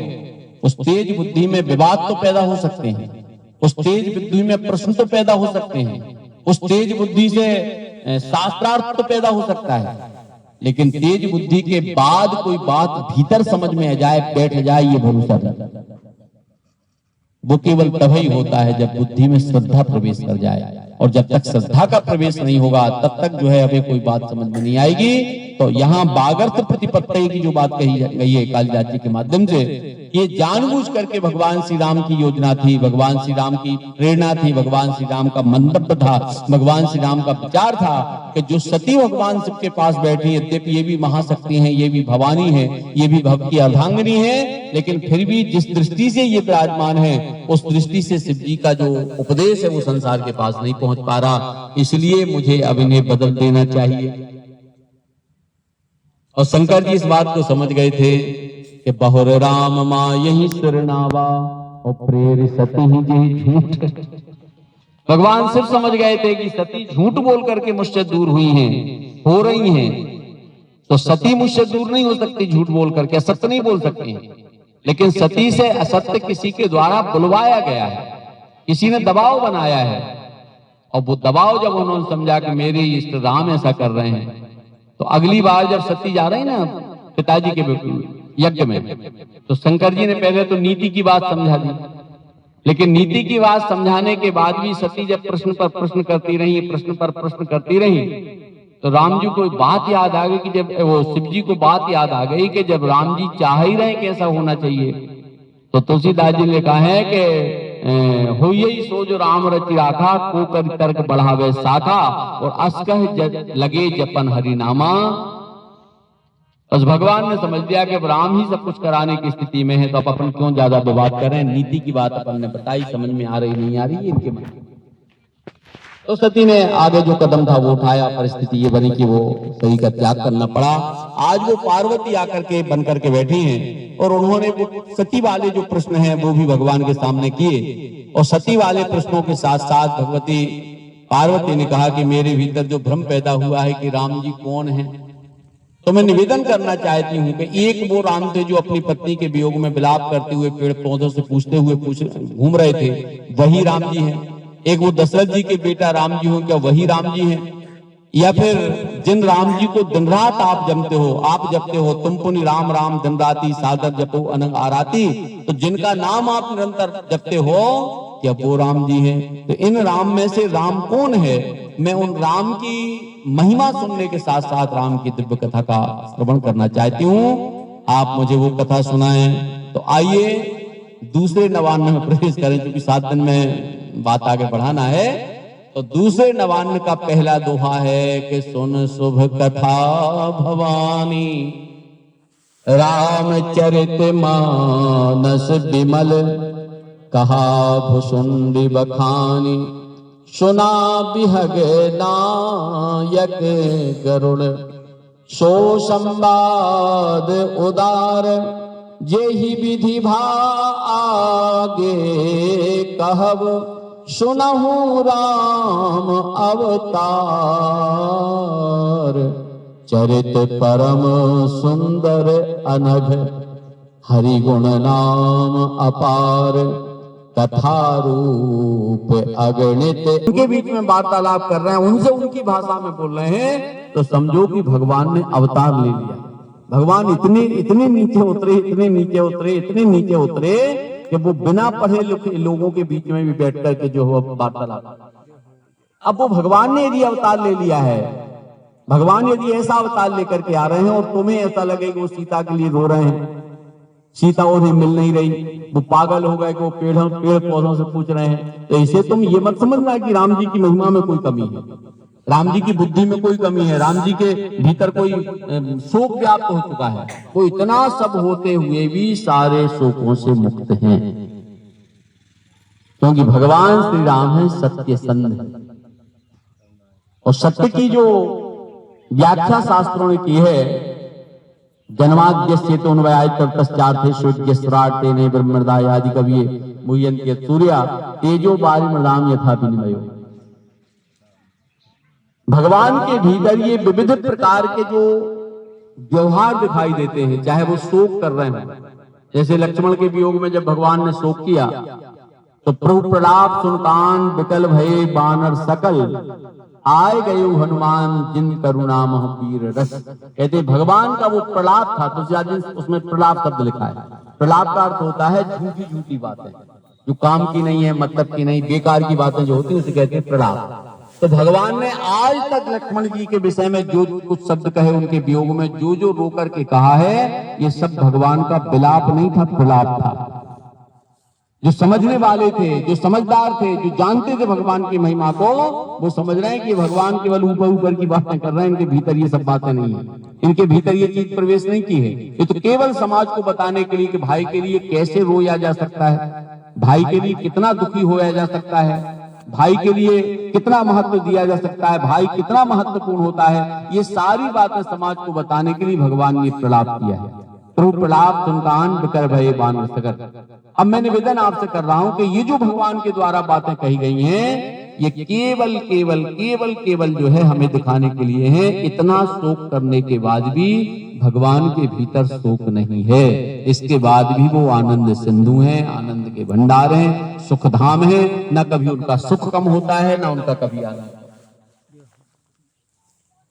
उस तेज बुद्धि में विवाद तो पैदा हो सकते हैं, उस तेज बुद्धि में प्रश्न तो पैदा हो सकते हैं, उस तेज बुद्धि से शास्त्रार्थ तो पैदा हो सकता है, लेकिन तेज बुद्धि के बाद कोई बात भीतर समझ में आ जाए, बैठ जाए, ये भरोसा नहीं। वो केवल तभी होता है जब बुद्धि में श्रद्धा प्रवेश कर जाए, और जब तक श्रद्धा का प्रवेश नहीं होगा तब तक जो है हमें कोई बात समझ में नहीं आएगी। तो यहाँ बागर्थ प्रतिपत्ति की जो बात कही गई है कालिदास जी के माध्यम से, ये जानबूझ करके भगवान श्री राम की योजना थी, भगवान श्री राम की प्रेरणा थी, भगवान श्री राम का मंतव्य था, भगवान श्री राम का विचार था कि जो सती भगवान शिव के पास बैठी, यद्यपि ये भी महाशक्ति हैं, ये भी भवानी है, ये भी भव की अर्धांगिनी है, लेकिन फिर भी जिस दृष्टि से ये विराजमान है, उस दृष्टि से शिव जी का जो उपदेश है वो संसार के पास नहीं पहुंच पा रहा। इसलिए मुझे अब इन्हें बदल देना चाहिए। और शंकर जी इस बात को समझ गए थे कि बहुर राम मां यही सुरनावा और प्रेर सती ही जी झूठ। भगवान शिव समझ गए थे कि सती झूठ बोल करके मुझसे दूर हुई हैं, हो रही हैं, तो सती मुझसे दूर नहीं हो सकती झूठ बोल करके, असत्य नहीं बोल सकती। लेकिन सती से असत्य किसी के द्वारा बुलवाया गया है, किसी ने दबाव बनाया है, और वो दबाव जब उन्होंने समझा कि मेरे इष्ट राम ऐसा कर रहे हैं, तो अगली बार जब सती जा रही ना पिताजी के यज्ञ में, तो शंकर जी ने पहले तो नीति की बात समझा दी, लेकिन नीति की बात समझाने के बाद भी सती जब प्रश्न पर प्रश्न करती रही, प्रश्न पर प्रश्न करती रही, तो राम जी को बात याद आ गई कि जब वो शिव जी को बात याद आ गई कि जब राम जी चाह ही रहे कि ऐसा होना चाहिए, तो तुलसीदास जी ने कहा है कि हो यही सो जो राम रचि राखा, को कर तर्क बढ़ावे शाखा, और अस्कह लगे जपन हरिनामा। बस भगवान ने समझ लिया कि राम ही सब कुछ कराने की स्थिति में है, तो अब अपन क्यों ज्यादा विवाद करें। नीति की बात अपन ने बताई, समझ में आ रही नहीं आ रही है इनके मन। तो सती ने आगे जो कदम था वो उठाया, परिस्थिति ये बनी कि वो सती का त्याग करना पड़ा। आज वो पार्वती आकर के बन करके बैठी हैं, और उन्होंने वो सती वाले जो प्रश्न हैं वो भी भगवान के सामने किए, और सती वाले प्रश्नों के साथ साथ भगवती पार्वती ने कहा कि मेरे भीतर जो भ्रम पैदा हुआ है कि राम जी कौन है, तो मैं निवेदन करना चाहती हूँ कि एक वो राम थे जो अपनी पत्नी के वियोग में विलाप करते हुए पेड़ पौधों से पूछते हुए घूम रहे थे, वही राम जी हैं। एक वो दशरथ जी के बेटा राम जी हो, क्या वही राम जी हैं? या फिर जिन राम जी को दिन रात आप जपते हो, तुम पुनि राम राम दिन राती सादर जपो अनंग आराती, तो जिनका नाम आप निरंतर जपते हो, क्या वो राम जी हैं? तो इन राम में से राम कौन है? मैं उन राम की महिमा सुनने के साथ साथ राम की दिव्य कथा का श्रवण करना चाहती हूँ। आप मुझे वो कथा सुनाएं। तो आइए दूसरे नवान्न में प्रवेश करें, क्योंकि 7 दिन में बात आगे बढ़ाना है। तो दूसरे नवान्न का पहला दोहा है कि सुन शुभ कथा भवानी, रामचरित मानस विमल, कहा भुसुंडी बखानी, सुना बिहग नायक गरुड़, सो संवाद उदार, जेहि विधि भा आगे कहब, सुनहु राम अवतार, चरित परम सुंदर अनघ, हरि गुण नाम अपार, कथा रूप अगणित। उनके बीच में वार्तालाप कर रहे हैं, उनसे उनकी भाषा में बोल रहे हैं तो समझो कि भगवान ने अवतार ले लिया। भगवान इतने नीचे उतरे, इतने नीचे उतरे, इतने नीचे उतरे कि वो बिना पढ़े लिखे लोगों के बीच में भी बैठ करके जो है वार्तालाप। अब वो भगवान ने यदि अवतार ले लिया है, भगवान यदि ऐसा अवतार लेकर के आ रहे हैं और तुम्हें ऐसा लगे कि वो सीता के लिए रो रहे हैं, सीता उन्हें मिल नहीं रही, वो पागल हो गए कि वो पेड़ पौधों से पूछ रहे हैं, तो इसे तुम ये मत समझना कि राम जी की महिमा में कोई कमी है, राम जी की बुद्धि में कोई कमी है, राम जी के भीतर कोई शोक व्याप्त हो चुका है। वो इतना सब होते हुए भी सारे शोकों से मुक्त हैं, क्योंकि भगवान श्री राम है सत्य संध। और सत्य की जो व्याख्या शास्त्रों ने की है, जन्माद्यस्य तोन्वयातश्चार्थे सूर्यस्रार्थे ने ब्रह्मदाय आदि कवि मुह्यन्ति सूर्या तेजो बारी मृदाम यथा विनिमयो। भगवान के भीतर ये विविध प्रकार के जो व्यवहार दिखाई देते हैं, चाहे वो शोक कर रहे हैं, जैसे लक्ष्मण के वियोग में जब भगवान ने शोक किया तो प्रभु प्रलाप सुनकान विकल भये बानर सकल आए गए हनुमान जिन करुणा वीर रस। कहते भगवान का वो प्रलाप था, तो उसमें प्रलाप शब्द लिखा है। प्रलाप का अर्थ होता है झूठी झूठी बातें, जो काम की नहीं है, मतलब की नहीं, बेकार की बातें जो होती है उसे कहते हैं प्रलाप। तो भगवान ने आज तक लक्ष्मण जी के विषय में जो कुछ शब्द कहे, उनके वियोग में जो जो रो करके कहा है, ये सब भगवान का विलाप नहीं था, प्रलाप था। जो समझने वाले थे, जो समझदार थे, जो जानते थे भगवान की महिमा को, वो समझ रहे हैं कि भगवान केवल ऊपर ऊपर की बातें कर रहे हैं, इनके भीतर ये सब बातें नहीं है, इनके भीतर ये चीज प्रवेश नहीं की है। ये तो केवल समाज को बताने के लिए कि भाई के लिए कैसे रोया जा सकता है, भाई के लिए कितना दुखी होया जा सकता है, भाई के लिए कितना महत्व दिया जा सकता है, भाई कितना महत्वपूर्ण होता है, ये सारी बातें समाज को बताने के लिए भगवान ने प्रलाप किया है। प्रभु प्रलाप सुनकान विकल भये बानर सकल। अब मैं निवेदन आपसे कर रहा हूं कि ये जो भगवान के द्वारा बातें कही गई हैं, ये केवल केवल केवल केवल जो है हमें दिखाने के लिए है। इतना शोक करने के बाद भी भगवान के भीतर शोक नहीं है, इसके बाद भी वो आनंद सिंधु हैं, आनंद के भंडार हैं, सुखधाम है। न कभी उनका सुख कम होता है, न उनका कभी आनंद।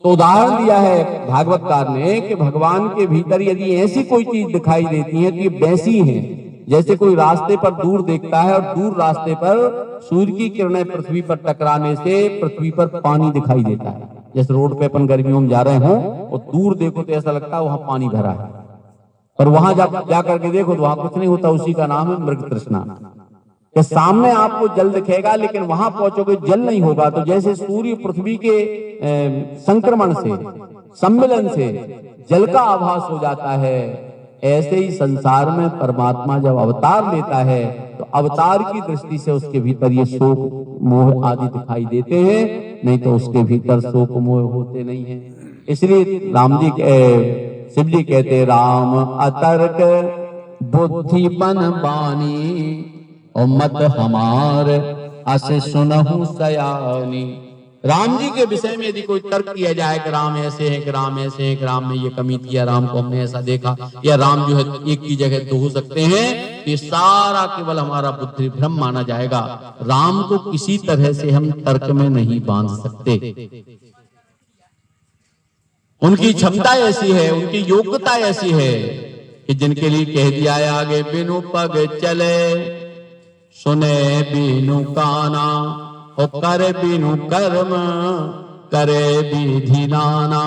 तो उदाहरण दिया है भागवतकार ने कि भगवान के भीतर यदि ऐसी कोई चीज दिखाई देती है तो ये वैसी है जैसे कोई रास्ते पर दूर देखता है और दूर रास्ते पर सूर्य की किरणें पृथ्वी पर टकराने से पृथ्वी पर पानी दिखाई देता है। जैसे रोड पे अपन गर्मियों में जा रहे हो और दूर देखो तो ऐसा लगता है वहां पानी भरा है, और वहां जा करके देखो तो वहां कुछ नहीं होता, उसी का नाम है मृग तृष्णा। कि सामने आपको जल दिखेगा लेकिन वहां पहुंचोगे जल नहीं होगा। तो जैसे सूर्य पृथ्वी के संक्रमण से, सम्मिलन से जल का आभास हो जाता है, ऐसे ही संसार में परमात्मा जब अवतार लेता है तो अवतार की दृष्टि से उसके भीतर ये शोक मोह आदि दिखाई देते हैं, नहीं तो उसके भीतर शोक मोह होते नहीं है। इसलिए राम जी शिव जी कहते राम अतर्क बुद्धि बन बानी और मत हमार असे सुनहु सयानी। राम जी के विषय में यदि कोई तर्क किया जाए कि राम ऐसे हैं, कि राम ऐसे हैं, कि राम ने ये कमी किया, राम को हमने ऐसा देखा, या राम जो है एक की जगह दो हो सकते हैं, ये सारा केवल हमारा बुद्धि भ्रम माना जाएगा। राम को किसी तरह से हम तर्क में नहीं बांध सकते। उनकी क्षमता ऐसी है, उनकी योग्यता ऐसी है कि जिनके लिए कह दिया है आगे बिनु पग चले, सुने बिनु काना, और करे बिनु कर्म, करे विधि नाना,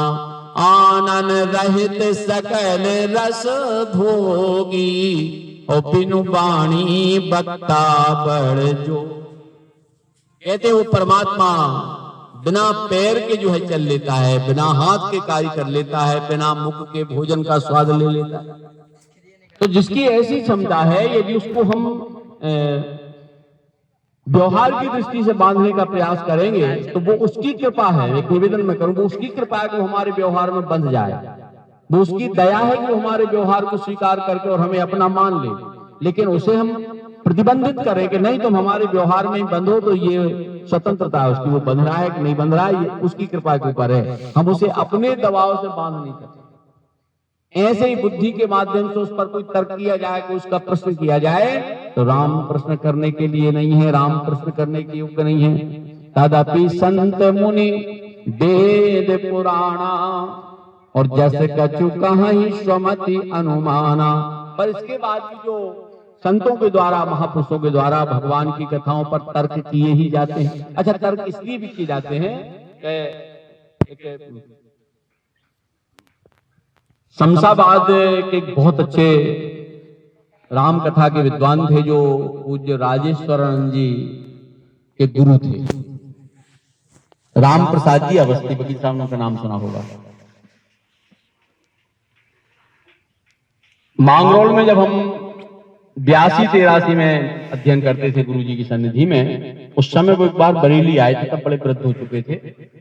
आनन रहित सकल रस भोगी, और बिनु बाणी बक्ता बड़ जो। कहते वो परमात्मा बिना पैर के जो है चल लेता है, बिना हाथ के कार्य कर लेता है, बिना मुख के भोजन का स्वाद ले लेता है। तो जिसकी ऐसी क्षमता है, यदि उसको हम व्यवहार की दृष्टि से बांधने का प्रयास करेंगे तो वो उसकी कृपा है। एक निवेदन में करूं, वो उसकी कृपा है कि वो हमारे व्यवहार में बंध जाए, वो उसकी दया है कि वो हमारे व्यवहार को स्वीकार करके और हमें अपना मान ले। लेकिन उसे हम प्रतिबंधित करें कि नहीं तुम हमारे व्यवहार में ही बंधो, तो ये स्वतंत्रता है उसकी, वो बंध रहा है कि नहीं बंध रहा है, ये उसकी कृपा के ऊपर है। हम उसे अपने दबाव से बांध नहीं सकते। ऐसे ही बुद्धि के माध्यम से उस पर कोई तर्क किया जाए, कोई उसका प्रश्न किया जाए, तो राम प्रश्न करने के लिए नहीं है, राम प्रश्न करने के योग्य नहीं है। तदपि संत मुनि वेद पुराणा और जैसे कछु कहीं स्वमति अनुमाना। पर इसके बाद भी जो संतों के द्वारा, महापुरुषों के द्वारा भगवान की कथाओं पर तर्क किए ही जाते हैं। अच्छा, तर्क इसलिए भी किए जाते हैं कि शमशाबाद के बहुत अच्छे राम कथा के विद्वान थे जो पूज्य राजेश्वरानंद जी के गुरु थे, राम प्रसाद जी अवस्थी। वकील साहब ने उनका नाम सुना होगा। मांगरोल में जब हम 82-83 में अध्ययन करते थे गुरु जी की सन्निधि में, उस समय वो एक बार बरेली आए थे, तब बड़े वृद्ध हो चुके थे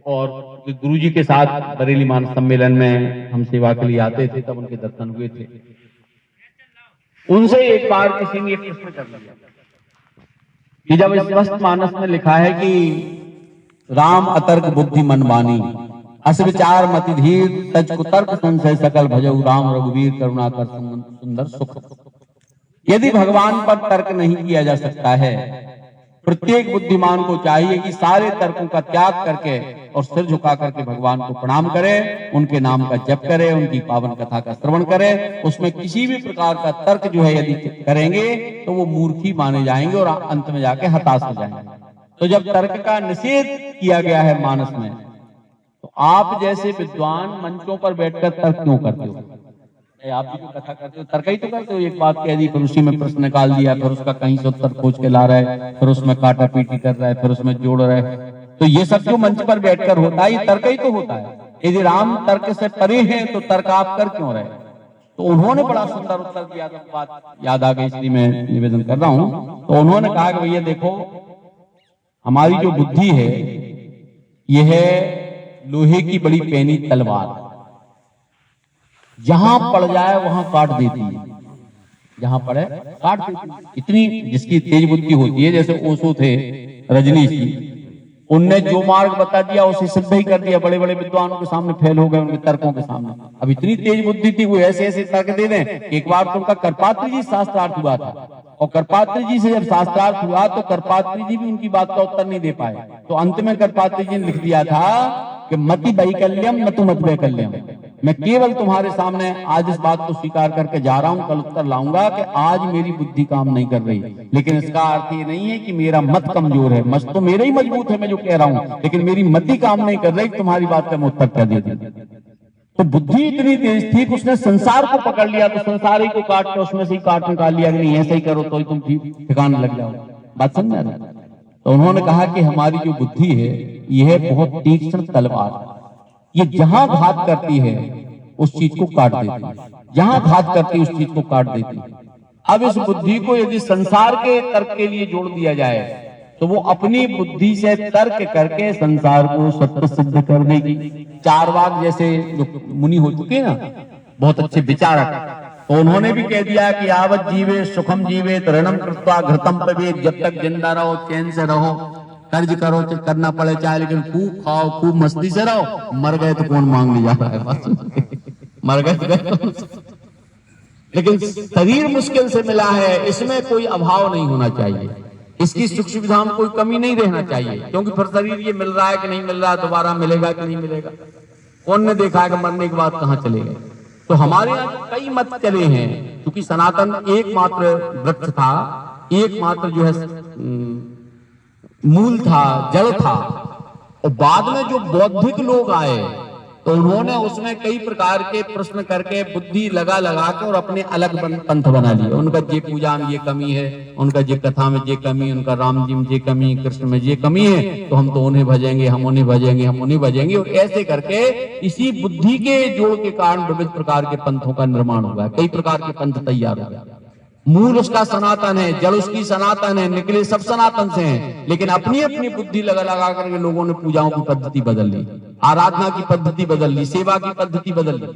और गुरु जी के साथ बरेली मानस सम्मेलन में हम सेवा के लिए आते थे, तब उनके दर्शन हुए थे। उनसे एक बार किसी ने एक प्रश्न कर लिया कि जब स्वस्थ मानस में लिखा है कि राम अतर्क बुद्धि मन बानी, अस विचार मति धीर, तज कुतर्क संशय सकल भजऊ राम रघुवीर करुणाकर सुंदर सुख। यदि भगवान पर तर्क नहीं किया जा सकता है, प्रत्येक बुद्धिमान को चाहिए कि सारे तर्कों का त्याग करके और सिर झुका करके भगवान को प्रणाम करे, उनके नाम का जप करे, उनकी पावन कथा का श्रवण करे। उसमें किसी भी प्रकार का तर्क जो है यदि करेंगे तो वो मूर्खी माने जाएंगे और अंत में जाके हताश हो जाएंगे। तो जब तर्क का निषेध किया गया है मानस में, तो आप जैसे विद्वान मंचों पर बैठकर तर्क क्यों करते हो? आप भी जो कथा करते हो तर्क ही तो करते हो। एक बात कह दी, फिर उसी में प्रश्न निकाल दिया, फिर उसका कहीं से उत्तर खोज के ला रहा है, फिर उसमें काटा पीटी कर रहा है, फिर उसमें जोड़ रहा है। तो ये सब जो मंच पर बैठकर होता है, ये तर्क ही तो होता है। यदि राम तर्क से परे हैं तो तर्क आप कर क्यों रहे? तो उन्होंने बड़ा सुंदर उत्तर दिया, तो बात याद आ गई, इसलिए मैं निवेदन कर रहा हूं। तो उन्होंने कहा कि भैया देखो, हमारी जो बुद्धि है यह है लोहे की बड़ी पैनी तलवार, जहां पड़ जाए वहां काट देती है, जहां पड़े काट देती है। इतनी जिसकी तेज बुद्धि होती है, जैसे ओशो थे रजनीश जी, उनने जो मार्ग बता दिया उसे सिद्ध ही कर दिया, बड़े बड़े विद्वानों के सामने फेल हो गए, उनके तर्कों के सामने। अब इतनी तेज बुद्धि थी, वो ऐसे ऐसे तर्क दे दें। एक बार तो उनका करपात्री जी शास्त्रार्थ हुआ था, और करपात्री जी से जब शास्त्रार्थ हुआ तो करपात्री जी भी उनकी बात का उत्तर नहीं दे पाए। तो अंत में करपात्री जी ने लिख दिया था कि मति वैकल्यम न तु मत वैकल्यम, मैं केवल तुम्हारे सामने आज इस बात को स्वीकार करके जा रहा हूं, कल उत्तर लाऊंगा कि आज मेरी बुद्धि काम नहीं कर रही। लेकिन इसका अर्थ ये नहीं है कि मेरा मत कमजोर है, मत तो मेरा ही मजबूत है, मैं जो कह रहा हूं, लेकिन मेरी मति काम नहीं कर रही, तुम्हारी बात का मैं उत्तर कर दे दी। तो बुद्धि इतनी तेज थी कि उसने संसार को पकड़ लिया, तो संसार ही को काट के उसमें से ही काट निकाल लिया कि नहीं ऐसा ही करो तो ही तुम ठिकाने लग जाओ। बात समझ रहे? तो उन्होंने कहा कि हमारी जो बुद्धि है यह बहुत तीक्ष्ण तलवार, ये जहां घात करती है उस चीज को काट देती है, जहां घात करती है उस चीज को काट देती है। अब इस बुद्धि को यदि संसार के तर्क के लिए जोड़ दिया जाए तो वो अपनी बुद्धि से तर्क करके संसार को सत्य सिद्ध कर देगी। चारवाक जैसे जो मुनि हो चुके हैं ना, बहुत अच्छे विचारक, तो उन्होंने भी कह दिया कि आवत जीवे सुखम जीवे ऋणम कृत्वा घृतम पवेत, जब तक जिंदा रहो चैन से रहो, कर्ज करो करना पड़े चाहे, लेकिन खूब खाओ खूब मस्ती से रहो, मर गए तो कौन मांगने जा रहा है? मर गए तो लेकिन शरीर मुश्किल से मिला है, इसमें कोई अभाव नहीं होना चाहिए, इसकी सुख सुविधा में कोई कमी नहीं रहना चाहिए, क्योंकि फिर शरीर ये मिल रहा है कि नहीं मिल रहा, दोबारा मिलेगा कि नहीं मिलेगा, कौन ने देखा है कि मरने के बाद कहां चले गए। तो हमारे यहाँ कई मत चले हैं, क्योंकि सनातन एकमात्र वृक्ष था, एकमात्र जो है मूल था, जड़ था। और बाद में जो बौद्धिक लोग आए तो उन्होंने उसमें कई प्रकार के प्रश्न करके बुद्धि लगा लगा के और अपने अलग पंथ बना लिए। उनका ये पूजा में ये कमी है, उनका ये कथा में ये कमी, उनका राम जी में ये कमी, कृष्ण में ये कमी है, तो हम तो उन्हें भजेंगे, हम उन्हें भजेंगे, हम उन्हें भजेंगे। और ऐसे करके इसी बुद्धि के जोड़ के कारण विविध प्रकार के पंथों का निर्माण होगा, कई प्रकार के पंथ तैयार हो गया। मूल उसका सनातन है, जड़ उसकी सनातन है, निकले सब सनातन से हैं, लेकिन अपनी अपनी बुद्धि लगा लगा करके लोगों ने पूजाओं की पद्धति बदल ली, आराधना की पद्धति बदल ली, सेवा की पद्धति बदल ली।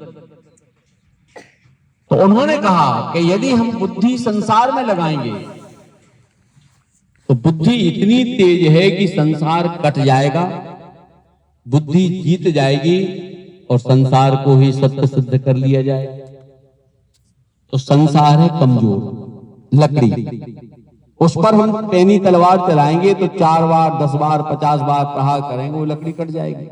तो उन्होंने कहा कि यदि हम बुद्धि संसार में लगाएंगे तो बुद्धि इतनी तेज है कि संसार कट जाएगा, बुद्धि जीत जाएगी और संसार को ही सत्य सिद्ध कर लिया जाएगा। तो संसार है कमजोर लकड़ी, उस पर हम पैनी तलवार चलाएंगे तो 4 बार 10 बार 50 बार प्रहार करेंगे, वो लकड़ी कट जाएगी।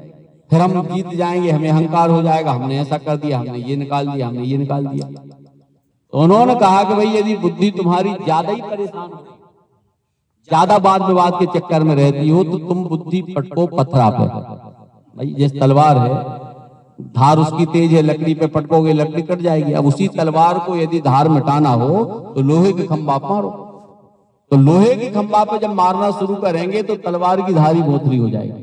फिर हम जीत जाएंगे, हमें अहंकार हो जाएगा, हमने ऐसा कर दिया, हमने ये निकाल दिया, हमने ये निकाल दिया। तो उन्होंने कहा कि भाई यदि बुद्धि तुम्हारी ज्यादा ही परेशान हो, ज्यादा वाद विवाद के चक्कर में रहती हो, तो तुम बुद्धि पटको पथरा पे। भाई जैसे तलवार है, धार उसकी तेज है, लकड़ी पे पटकोगे लकड़ी कट जाएगी। अब उसी तलवार को यदि धार मिटाना हो तो लोहे के खंभा पर मारो। तो लोहे की खंभा पे जब मारना शुरू करेंगे तो तलवार की धारी बोथली हो जाएगी,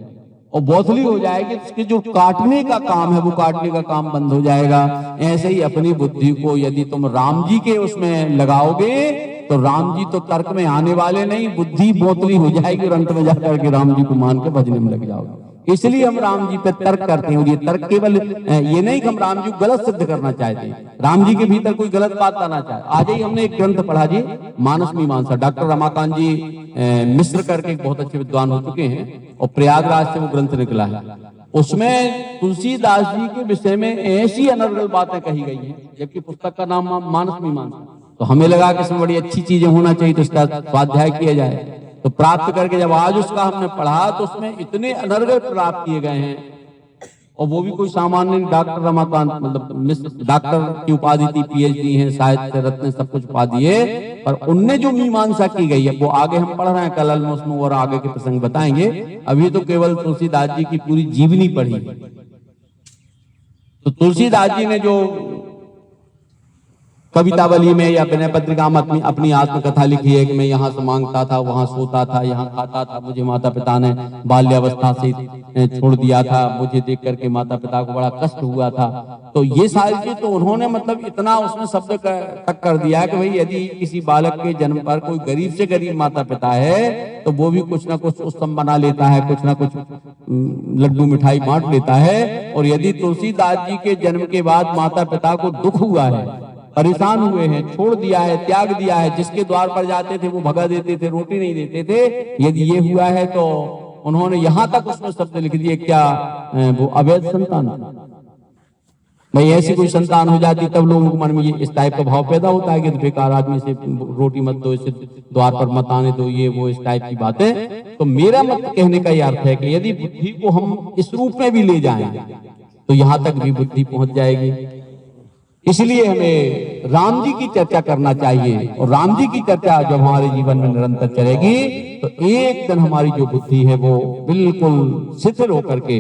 और बोथली हो जाएगी तो उसके जो काटने का काम है वो काटने का काम बंद हो जाएगा। ऐसे ही अपनी बुद्धि को यदि तुम राम जी के उसमें लगाओगे तो राम जी तो तर्क में आने वाले नहीं, बुद्धि बोतली हो जाएगी और अंत में जाकर के राम जी को मान के भजने में लग जाओगे। इसलिए हम राम जी पे तर्क करते हैं, और ये तर्क केवल ये नहीं कि हम राम जी को गलत सिद्ध करना चाहते हैं, राम जी के भीतर कोई गलत बात आना चाहे। आज ही हमने एक ग्रंथ पढ़ा जी, मानस मीमांसा, डॉक्टर रमाकांत जी मिश्र करके एक बहुत अच्छे विद्वान हो चुके हैं, और प्रयागराज से वो ग्रंथ निकला है। उसमें तुलसीदास जी के विषय में ऐसी अनर्गल बातें कही गई हैं, जबकि पुस्तक का नाम मानस मीमांसा। तो हमें लगा कि इसमें बड़ी अच्छी चीजें होना चाहिए, तो इसका स्वाध्याय किया जाए। तो प्राप्त करके जब आज उसका हमने पढ़ा तो उसमें इतने अनर्गल प्राप्त किए गए हैं, और वो भी कोई सामान्य डॉक्टर रमाकांत, मतलब डॉक्टर की उपाधि थी, पीएचडी है, साहित्य रत्न, सब कुछ उपाधि है, पर उनने जो मीमांसा की गई है वो आगे हम पढ़ रहे हैं, कल उसमें और आगे के प्रसंग बताएंगे। अभी तो केवल तुलसीदास जी की पूरी जीवनी पढ़ी। तो तुलसीदास जी ने जो कवितावली में या विनय पत्रिका में अपनी आत्मकथा लिखी है कि मैं यहाँ से मांगता था, वहां सोता था, यहाँ खाता था, मुझे माता पिता ने बाल्यावस्था से छोड़ दिया था, मुझे देख करके माता पिता को बड़ा कष्ट हुआ था। तो ये सारी चीज तो उन्होंने मतलब इतना उसमें शब्द तक कर दिया कि भाई यदि किसी बालक के जन्म पर कोई गरीब से गरीब माता पिता है तो वो भी कुछ ना कुछ उत्सव बना लेता है, कुछ ना कुछ लड्डू मिठाई बांट लेता है। और यदि तुलसीदास जी के जन्म के बाद माता पिता को दुख हुआ है, परेशान हुए हैं, छोड़ दिया है, त्याग दिया है, जिसके द्वार पर जाते थे वो भगा देते थे, रोटी नहीं देते थे, यदि ये हुआ है तो उन्होंने यहां तक उसमें शब्द लिख दिए, क्या वो अवैध संतान। भाई ऐसी कोई संतान हो जाती तब लोगों के मन में ये इस टाइप का भाव पैदा होता है कि बेकार आदमी से रोटी मत दो, इसे द्वार पर मत आने दो, ये वो इस टाइप की बातें। तो मेरा मत कहने का ये अर्थ है कि यदि बुद्धि को हम इस रूप में भी ले जाएं तो यहां तक भी बुद्धि पहुंच जाएगी। इसलिए हमें राम जी की चर्चा करना चाहिए, और राम जी की चर्चा जब हमारे जीवन में निरंतर चलेगी तो एक दिन हमारी जो बुद्धि है वो बिल्कुल शिथिल होकर के